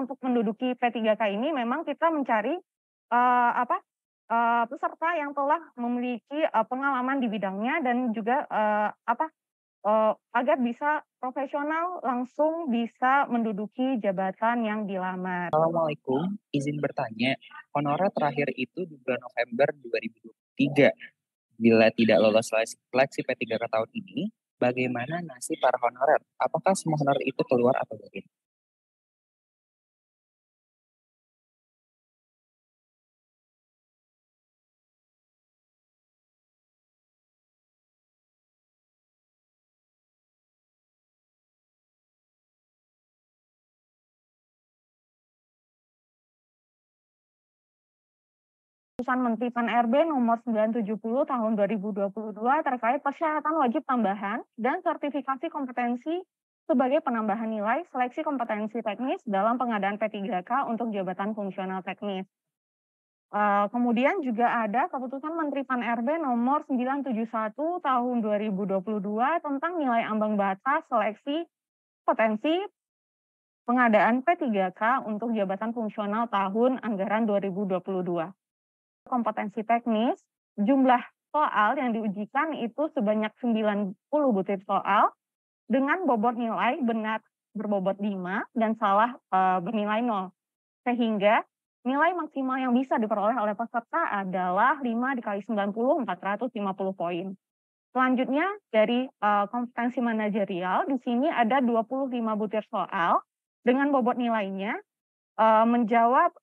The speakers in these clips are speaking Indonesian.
untuk menduduki P3K ini memang kita mencari, peserta yang telah memiliki, pengalaman di bidangnya dan juga, agar bisa profesional langsung bisa menduduki jabatan yang dilamar. Assalamualaikum, izin bertanya, honorer terakhir itu di bulan November 2023. Bila tidak lolos seleksi P3K tahun ini, bagaimana nasib para honorer? Apakah semua honorer itu keluar atau tidak? Keputusan Menteri Pan-RB Nomor 970 Tahun 2022 terkait persyaratan wajib tambahan dan sertifikasi kompetensi sebagai penambahan nilai seleksi kompetensi teknis dalam pengadaan P3K untuk jabatan fungsional teknis. Kemudian juga ada Keputusan Menteri Pan-RB Nomor 971 Tahun 2022 tentang nilai ambang batas seleksi kompetensi pengadaan P3K untuk jabatan fungsional tahun anggaran 2022. Kompetensi teknis, jumlah soal yang diujikan itu sebanyak 90 butir soal dengan bobot nilai benar berbobot 5 dan salah bernilai 0. Sehingga nilai maksimal yang bisa diperoleh oleh peserta adalah 5 dikali 90, 450 poin. Selanjutnya dari kompetensi manajerial, di sini ada 25 butir soal dengan bobot nilainya menjawab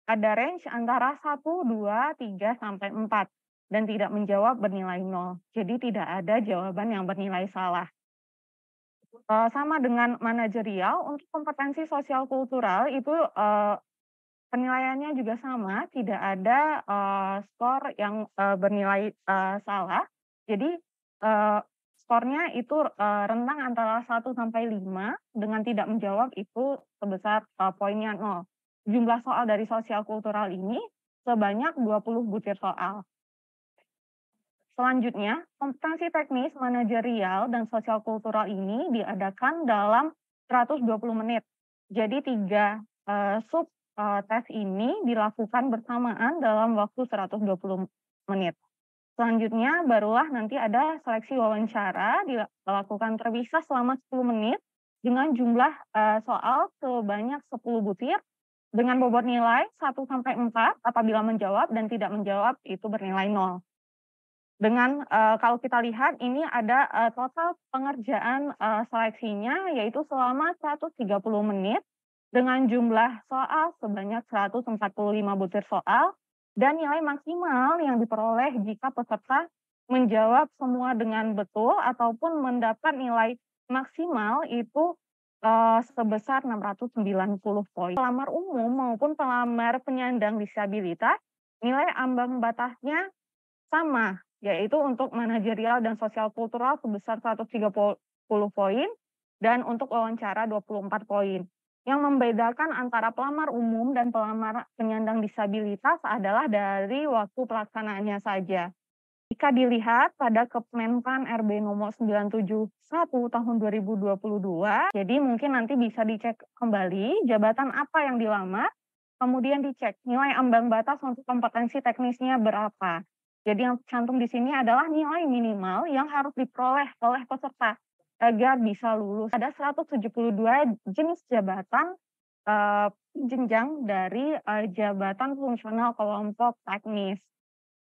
ada range antara 1, 2, 3, sampai 4 dan tidak menjawab bernilai 0. Jadi tidak ada jawaban yang bernilai salah. Sama dengan manajerial, untuk kompetensi sosial kultural itu penilaiannya juga sama, tidak ada skor yang bernilai salah. Jadi skornya itu rentang antara 1 sampai 5 dengan tidak menjawab itu sebesar poinnya 0. Jumlah soal dari sosial kultural ini sebanyak 20 butir soal. Selanjutnya, kompetensi teknis, manajerial, dan sosial kultural ini diadakan dalam 120 menit. Jadi 3 sub tes ini dilakukan bersamaan dalam waktu 120 menit. Selanjutnya barulah nanti ada seleksi wawancara dilakukan terpisah selama 10 menit dengan jumlah soal sebanyak 10 butir dengan bobot nilai 1 sampai 4 apabila menjawab dan tidak menjawab itu bernilai 0. Dengan kalau kita lihat ini ada total pengerjaan seleksinya yaitu selama 130 menit dengan jumlah soal sebanyak 145 butir soal dan nilai maksimal yang diperoleh jika peserta menjawab semua dengan betul ataupun mendapat nilai maksimal itu sebesar 690 poin. Pelamar umum maupun pelamar penyandang disabilitas, nilai ambang batasnya sama, yaitu untuk manajerial dan sosial kultural sebesar 130 poin dan untuk wawancara 24 poin. Yang membedakan antara pelamar umum dan pelamar penyandang disabilitas adalah dari waktu pelaksanaannya saja. Jika dilihat pada Kemenpan RB nomor 971 tahun 2022, jadi mungkin nanti bisa dicek kembali jabatan apa yang dilamar, kemudian dicek nilai ambang batas untuk kompetensi teknisnya berapa. Jadi yang cantum di sini adalah nilai minimal yang harus diperoleh oleh peserta agar bisa lulus. Ada 172 jenis jabatan jenjang dari jabatan fungsional kelompok teknis.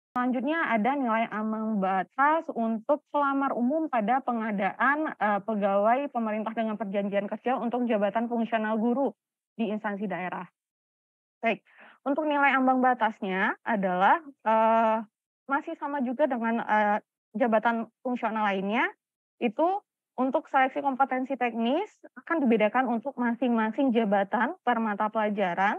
Selanjutnya ada nilai ambang batas untuk pelamar umum pada pengadaan pegawai pemerintah dengan perjanjian kerja untuk jabatan fungsional guru di instansi daerah. Baik, untuk nilai ambang batasnya adalah masih sama juga dengan jabatan fungsional lainnya, itu untuk seleksi kompetensi teknis akan dibedakan untuk masing-masing jabatan per mata pelajaran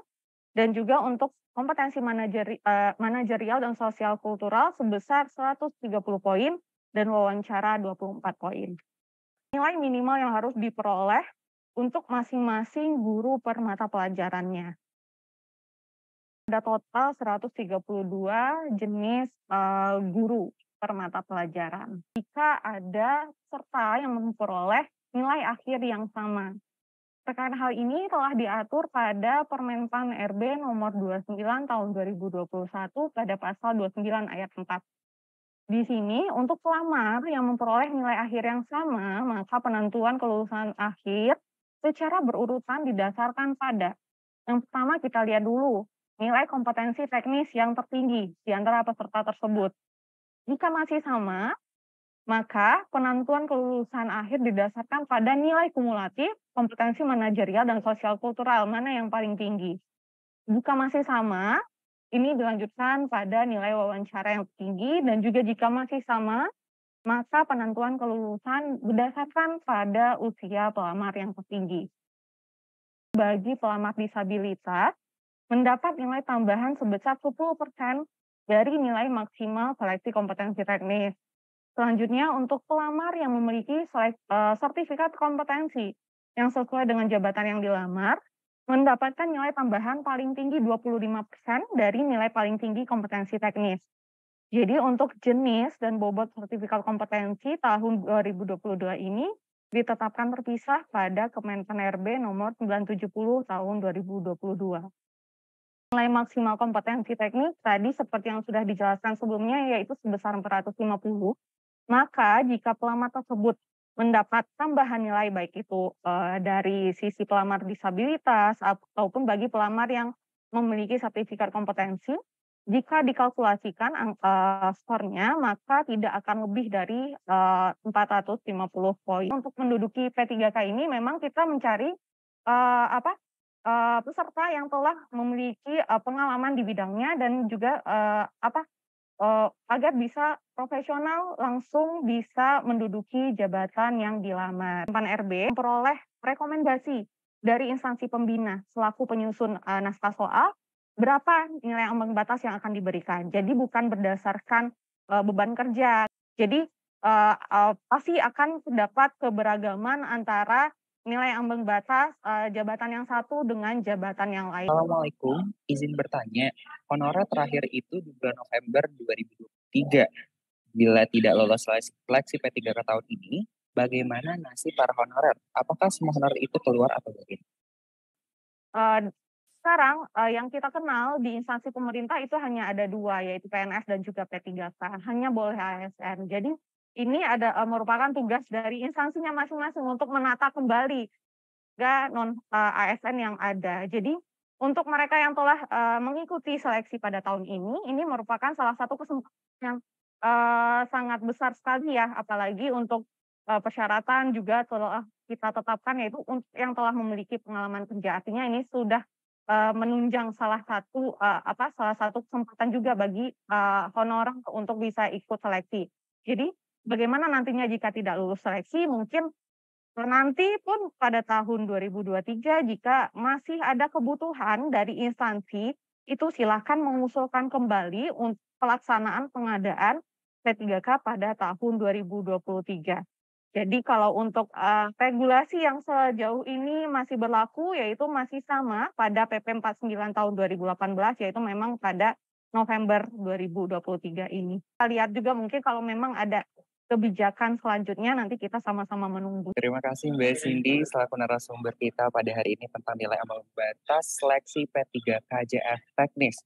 dan juga untuk kompetensi manajerial dan sosial kultural sebesar 130 poin dan wawancara 24 poin. Nilai minimal yang harus diperoleh untuk masing-masing guru per mata pelajarannya. Ada total 132 jenis guru per mata pelajaran. Jika ada peserta yang memperoleh nilai akhir yang sama, Terkait hal ini telah diatur pada Permenpan RB nomor 29 tahun 2021 pada pasal 29 ayat 4. Di sini untuk pelamar yang memperoleh nilai akhir yang sama, maka penentuan kelulusan akhir secara berurutan didasarkan pada yang pertama kita lihat dulu nilai kompetensi teknis yang tertinggi di antara peserta tersebut. Jika masih sama, maka penentuan kelulusan akhir didasarkan pada nilai kumulatif, kompetensi manajerial dan sosial kultural, mana yang paling tinggi. Jika masih sama, ini dilanjutkan pada nilai wawancara yang tinggi, dan juga jika masih sama, maka penentuan kelulusan berdasarkan pada usia pelamar yang tertinggi. Bagi pelamar disabilitas, mendapat nilai tambahan sebesar 10% dari nilai maksimal seleksi kompetensi teknis. Selanjutnya untuk pelamar yang memiliki sertifikat kompetensi yang sesuai dengan jabatan yang dilamar, mendapatkan nilai tambahan paling tinggi 25% dari nilai paling tinggi kompetensi teknis. Jadi untuk jenis dan bobot sertifikat kompetensi tahun 2022 ini ditetapkan terpisah pada Kemenpan RB nomor 970 tahun 2022. Nilai maksimal kompetensi teknis tadi seperti yang sudah dijelaskan sebelumnya yaitu sebesar 450. Maka jika pelamar tersebut mendapat tambahan nilai baik itu, dari sisi pelamar disabilitas ataupun bagi pelamar yang memiliki sertifikat kompetensi, jika dikalkulasikan skornya maka tidak akan lebih dari, 450 poin. Untuk menduduki P3K ini memang kita mencari, peserta yang telah memiliki, pengalaman di bidangnya dan juga, agar bisa profesional langsung bisa menduduki jabatan yang dilamar. Kemenpan RB memperoleh rekomendasi dari instansi pembina selaku penyusun, naskah soal, berapa nilai ambang batas yang akan diberikan. Jadi bukan berdasarkan, beban kerja. Jadi, pasti akan terdapat keberagaman antara nilai ambang batas, jabatan yang satu dengan jabatan yang lain. Assalamualaikum, izin bertanya, honorer terakhir itu di bulan November 2023. Bila tidak lolos seleksi P3K tahun ini, bagaimana nasib para honorer? Apakah semua honorer itu keluar atau bagaimana? Eee, Sekarang, yang kita kenal di instansi pemerintah itu hanya ada 2 yaitu PNS dan juga P3K, hanya boleh ASN. Jadi ini merupakan tugas dari instansinya masing-masing untuk menata kembali ASN yang ada. Jadi untuk mereka yang telah, mengikuti seleksi pada tahun ini merupakan salah satu kesempatan yang, sangat besar sekali ya, apalagi untuk, persyaratan juga telah kita tetapkan yaitu yang telah memiliki pengalaman kerja. Artinya ini sudah, menunjang salah satu kesempatan juga bagi, honorer untuk bisa ikut seleksi. Jadi bagaimana nantinya jika tidak lulus seleksi mungkin nanti pun pada tahun 2023 jika masih ada kebutuhan dari instansi, itu silakan mengusulkan kembali untuk pelaksanaan pengadaan P3K pada tahun 2023. Jadi kalau untuk, regulasi yang sejauh ini masih berlaku yaitu masih sama pada PP 49 tahun 2018 yaitu memang pada November 2023 ini. Kita lihat juga mungkin kalau memang ada kebijakan selanjutnya nanti kita sama-sama menunggu. Terima kasih Mbak Cindy selaku narasumber kita pada hari ini tentang nilai ambang batas seleksi P3K JF Teknis.